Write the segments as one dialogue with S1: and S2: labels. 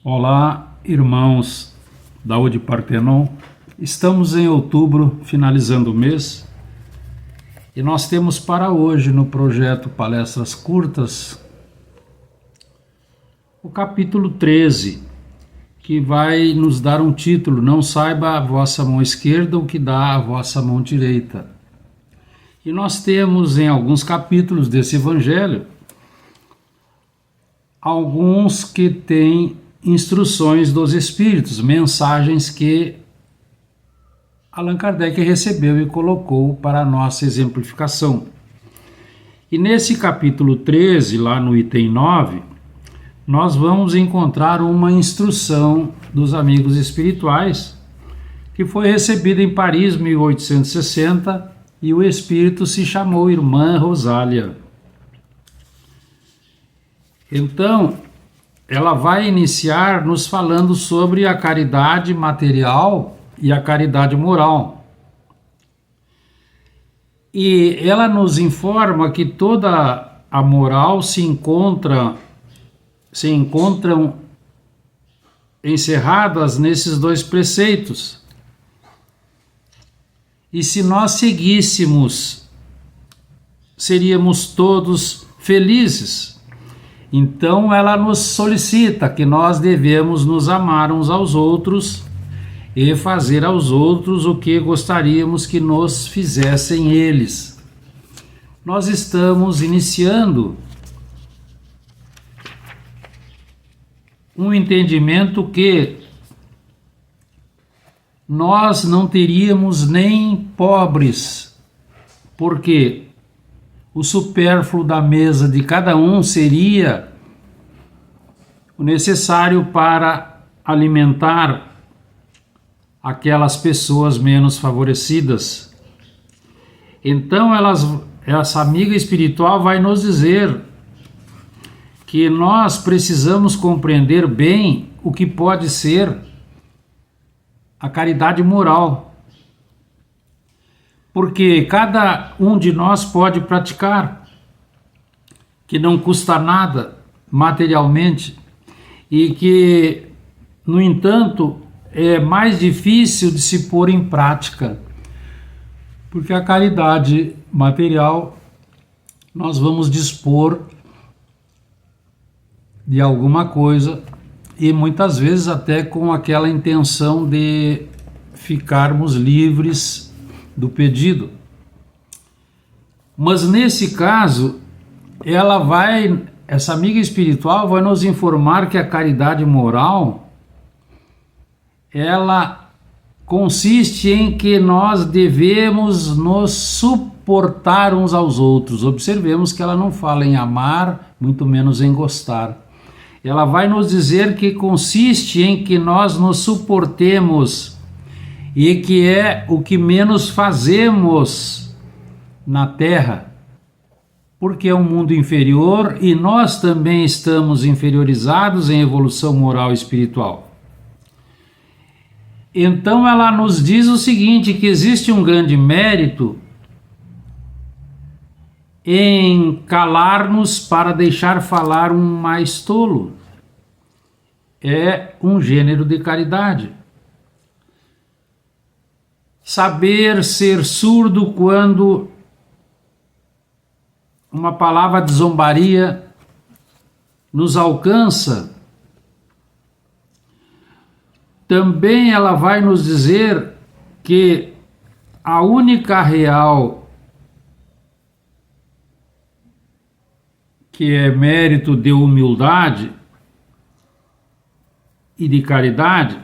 S1: Olá, irmãos da UD Partenon. Estamos em outubro, finalizando o mês, e nós temos para hoje no projeto Palestras Curtas o capítulo 13, que vai nos dar um título: Não saiba a vossa mão esquerda o que dá a vossa mão direita. E nós temos em alguns capítulos desse evangelho alguns que têm instruções dos Espíritos, mensagens que Allan Kardec recebeu e colocou para a nossa exemplificação. E nesse capítulo 13, lá no item 9, nós vamos encontrar uma instrução dos amigos espirituais que foi recebida em Paris, 1860, e o Espírito se chamou Irmã Rosália. Então, ela vai iniciar nos falando sobre a caridade material e a caridade moral. E ela nos informa que toda a moral se encontram encerradas nesses dois preceitos. E se nós seguíssemos, seríamos todos felizes. Então ela nos solicita que nós devemos nos amar uns aos outros e fazer aos outros o que gostaríamos que nos fizessem eles. Nós estamos iniciando um entendimento que nós não teríamos nem pobres, porque o supérfluo da mesa de cada um seria o necessário para alimentar aquelas pessoas menos favorecidas. Então essa amiga espiritual vai nos dizer que nós precisamos compreender bem o que pode ser a caridade moral, porque cada um de nós pode praticar, que não custa nada materialmente e que, no entanto, é mais difícil de se pôr em prática, porque a caridade material nós vamos dispor de alguma coisa e muitas vezes até com aquela intenção de ficarmos livres do pedido. Mas nesse caso, essa amiga espiritual vai nos informar que a caridade moral, ela consiste em que nós devemos nos suportar uns aos outros. Observemos que ela não fala em amar, muito menos em gostar. Ela vai nos dizer que consiste em que nós nos suportemos, e que é o que menos fazemos na Terra, porque é um mundo inferior e nós também estamos inferiorizados em evolução moral e espiritual. Então ela nos diz o seguinte, que existe um grande mérito em calar-nos para deixar falar um mais tolo. É um gênero de caridade. Saber ser surdo quando uma palavra de zombaria nos alcança. Também ela vai nos dizer que a única real que é mérito de humildade e de caridade,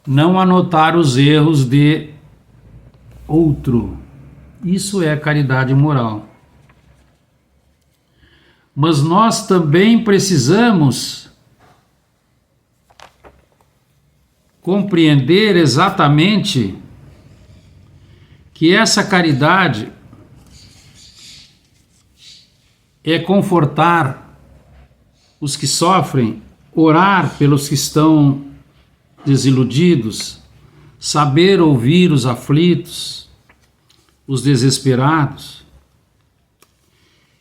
S1: não anotar os erros de outro. Isso é caridade moral. Mas nós também precisamos compreender exatamente que essa caridade é confortar os que sofrem, orar pelos que estão desiludidos, saber ouvir os aflitos, os desesperados.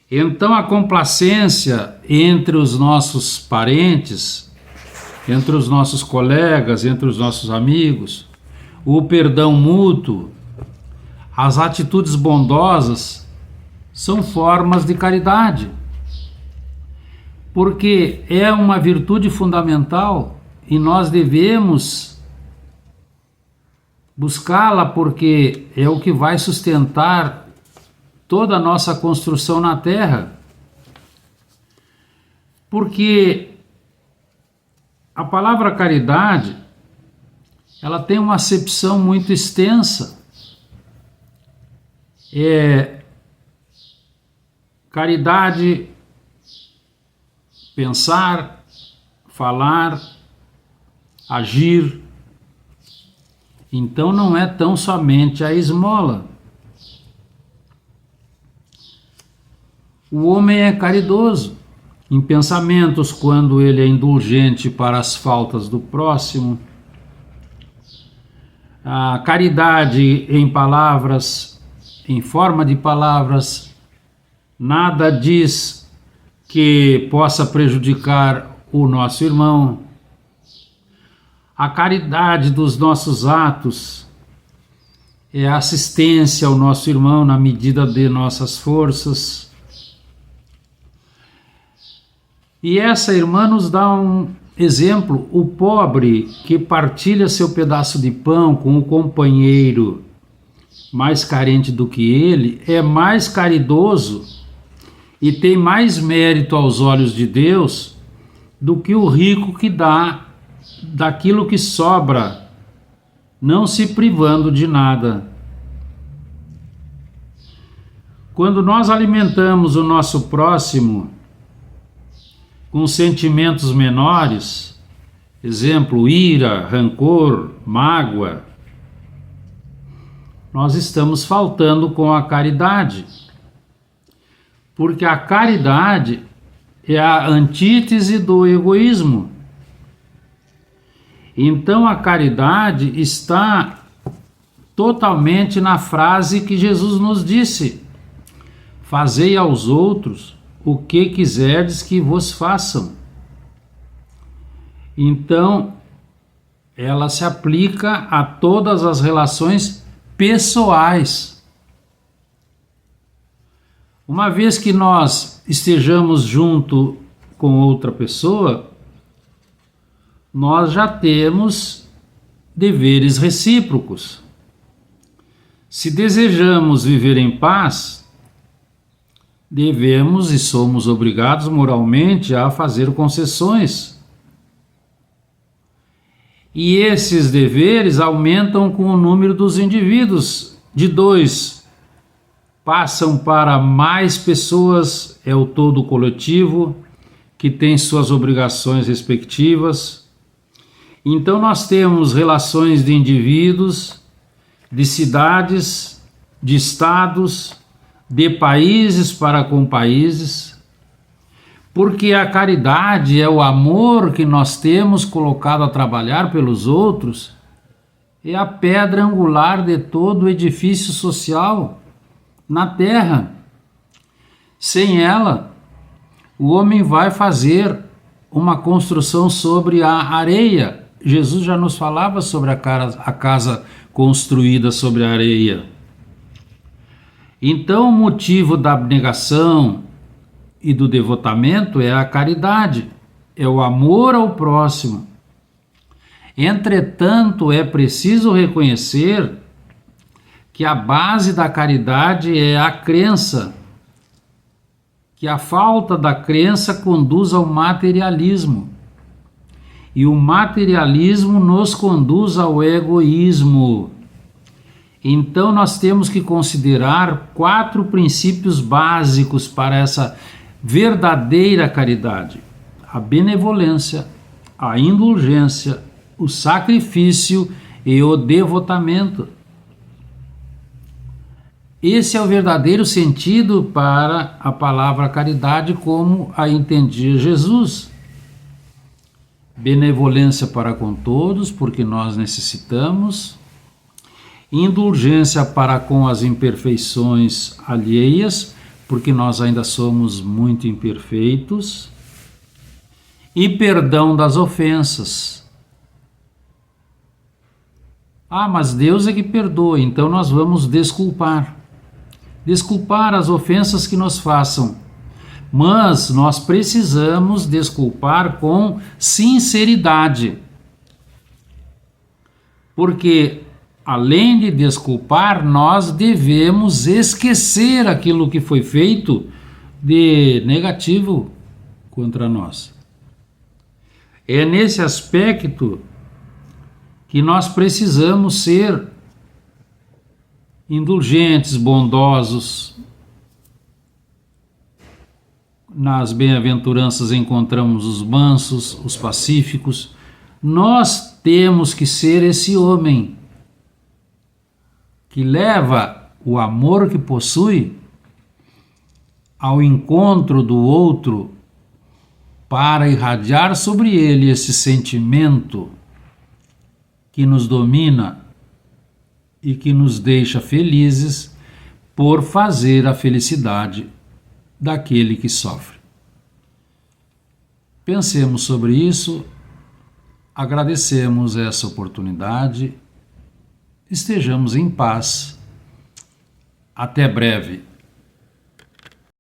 S1: Então a complacência entre os nossos parentes entre os nossos colegas, entre os nossos amigos, o perdão mútuo, as atitudes bondosas são formas de caridade, porque é uma virtude fundamental e nós devemos buscá-la, porque é o que vai sustentar toda a nossa construção na Terra. Porque a palavra caridade, ela tem uma acepção muito extensa. Caridade, pensar, falar, agir. Então não é tão somente a esmola. O homem é caridoso em pensamentos, quando ele é indulgente para as faltas do próximo. A caridade em palavras, em forma de palavras, nada diz que possa prejudicar o nosso irmão. A caridade dos nossos atos é a assistência ao nosso irmão na medida de nossas forças. E essa irmã nos dá um exemplo: o pobre que partilha seu pedaço de pão com o companheiro mais carente do que ele é mais caridoso e tem mais mérito aos olhos de Deus do que o rico que dá daquilo que sobra, não se privando de nada. Quando nós alimentamos o nosso próximo com sentimentos menores, exemplo, ira, rancor, mágoa, nós estamos faltando com a caridade, porque a caridade é a antítese do egoísmo. Então a caridade está totalmente na frase que Jesus nos disse: fazei aos outros o que quiserdes que vos façam. Então, ela se aplica a todas as relações pessoais. Uma vez que nós estejamos junto com outra pessoa, nós já temos deveres recíprocos. Se desejamos viver em paz, devemos e somos obrigados moralmente a fazer concessões. E esses deveres aumentam com o número dos indivíduos. De 2 passam para mais pessoas, é o todo coletivo que tem suas obrigações respectivas. Então nós temos relações de indivíduos, de cidades, de estados, de países para com países, porque a caridade é o amor que nós temos colocado a trabalhar pelos outros, é a pedra angular de todo o edifício social na Terra. Sem ela, o homem vai fazer uma construção sobre a areia. Jesus já nos falava sobre a casa construída sobre a areia. Então, o motivo da abnegação e do devotamento é a caridade, é o amor ao próximo. Entretanto, é preciso reconhecer que a base da caridade é a crença, que a falta da crença conduz ao materialismo, e o materialismo nos conduz ao egoísmo. Então nós temos que considerar 4 princípios básicos para essa verdadeira caridade: a benevolência, a indulgência, o sacrifício e o devotamento. Esse é o verdadeiro sentido para a palavra caridade como a entendia Jesus. Benevolência para com todos, porque nós necessitamos. Indulgência para com as imperfeições alheias, porque nós ainda somos muito imperfeitos. e perdão das ofensas. Ah, mas Deus é que perdoa, então nós vamos desculpar. Desculpar as ofensas que nos façam. Mas nós precisamos desculpar com sinceridade. Porque, além de desculpar, nós devemos esquecer aquilo que foi feito de negativo contra nós. É nesse aspecto que nós precisamos ser indulgentes, bondosos. Nas bem-aventuranças encontramos os mansos, os pacíficos. Nós temos que ser esse homem que leva o amor que possui ao encontro do outro para irradiar sobre ele esse sentimento que nos domina e que nos deixa felizes por fazer a felicidade daquele que sofre. Pensemos sobre isso, agradecemos essa oportunidade, estejamos em paz. Até breve.